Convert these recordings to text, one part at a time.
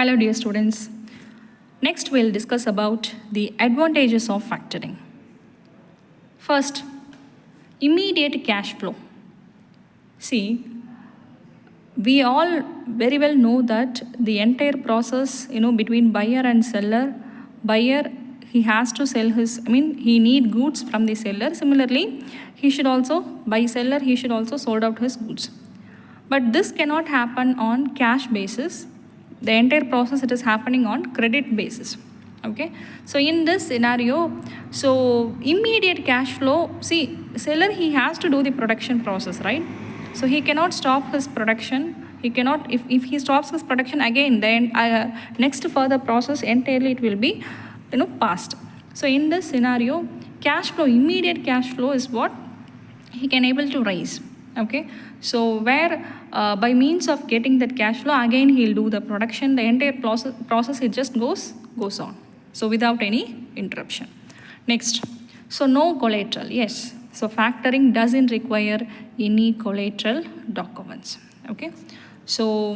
Hello dear students. Next we'll discuss about the advantages of factoring. First, immediate cash flow. See, we all very well know that the entire process, between buyer and seller, buyer he has to sell he need goods from the seller. Similarly, he should also sold out his goods. But this cannot happen on cash basis. The entire process it is happening on credit basis. Okay, so in this scenario, so immediate cash flow, see, seller he has to do the production process, right? So he cannot stop his production. He cannot, if he stops his production again, then next further process entirely it will be passed. So in this scenario, cash flow, immediate cash flow is what he can able to raise. Okay, so where by means of getting that cash flow, again he'll do the production. The entire process it just goes on, so without any interruption. Next, so no collateral. Yes, so factoring doesn't require any collateral documents. Okay, so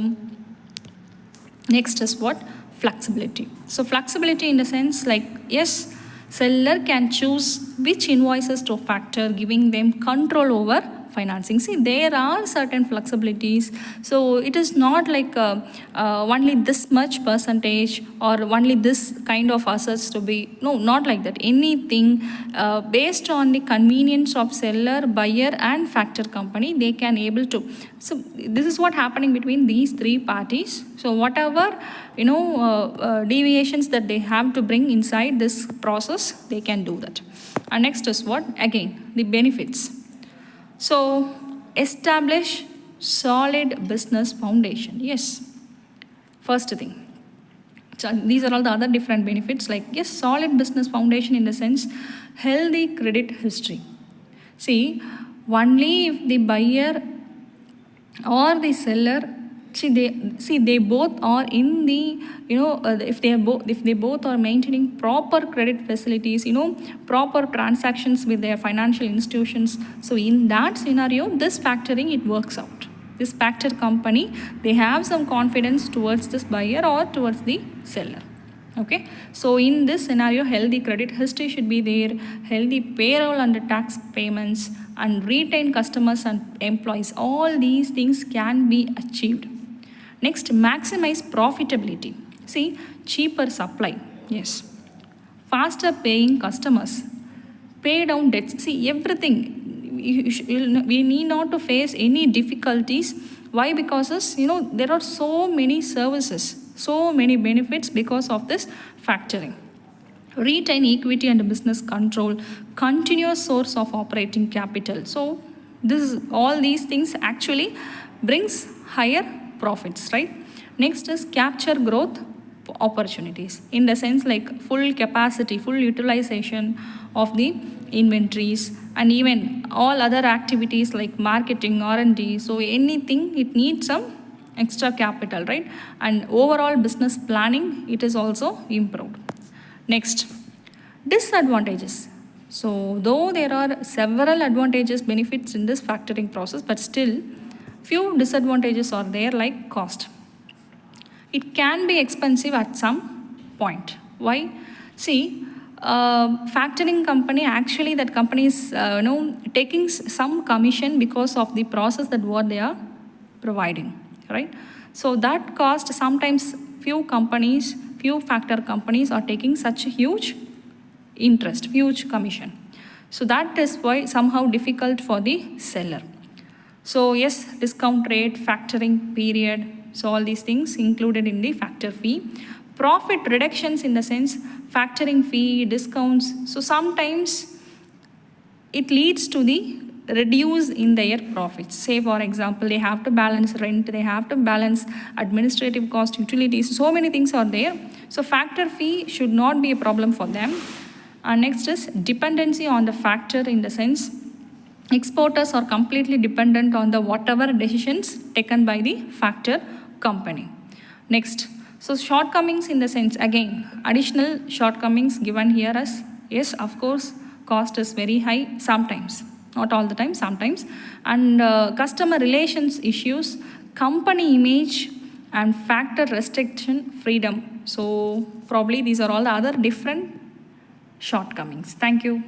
next is what? Flexibility. So flexibility in the sense like, yes, seller can choose which invoices to factor, giving them control over financing. See, there are certain flexibilities. So it is not like only this much percentage or only this kind of assets to be, no, not like that. Anything based on the convenience of seller, buyer and factor company, they can able to. So this is what happening between these three parties. So whatever deviations that they have to bring inside this process, they can do that. And next is what? Again, the benefits. So establish solid business foundation. Yes, first thing. So these are all the other different benefits, like, yes, solid business foundation in the sense healthy credit history. See, only if the buyer or the seller, they both are in the if they both are maintaining proper credit facilities, proper transactions with their financial institutions. So in that scenario, this factoring it works out. This factor company, they have some confidence towards this buyer or towards the seller. Okay, so in this scenario, healthy credit history should be there, healthy payroll and tax payments, and retain customers and employees. All these things can be achieved. Next, maximize profitability. See, cheaper supply. Yes, faster paying customers, pay down debts. See, everything. We need not to face any difficulties. Why? Because there are so many services, so many benefits because of this factoring. Retain equity and business control, continuous source of operating capital. So all these things actually brings higher profits, right? Next is capture growth opportunities in the sense like full capacity, full utilization of the inventories, and even all other activities like marketing, R&D. So anything it needs some extra capital, right? And overall business planning, it is also improved. Next, disadvantages. So though there are several advantages, benefits in this factoring process, but still few disadvantages are there, like cost. It can be expensive at some point. Why? See, factoring company, actually that company is taking some commission because of the process that what they are providing, right? So that cost, sometimes few factor companies are taking such a huge interest, huge commission. So that is why somehow difficult for the seller. So yes, discount rate, factoring period, so all these things included in the factor fee. Profit reductions in the sense factoring fee, discounts. So sometimes it leads to the reduce in their profits. Say for example, they have to balance rent, they have to balance administrative cost, utilities, so many things are there. So factor fee should not be a problem for them. And next is dependency on the factor in the sense exporters are completely dependent on the whatever decisions taken by the factor company. Next, so shortcomings in the sense, again, additional shortcomings given here as, yes, of course, cost is very high sometimes, not all the time, sometimes. And customer relations issues, company image, and factor restriction freedom. So probably these are all the other different shortcomings. Thank you.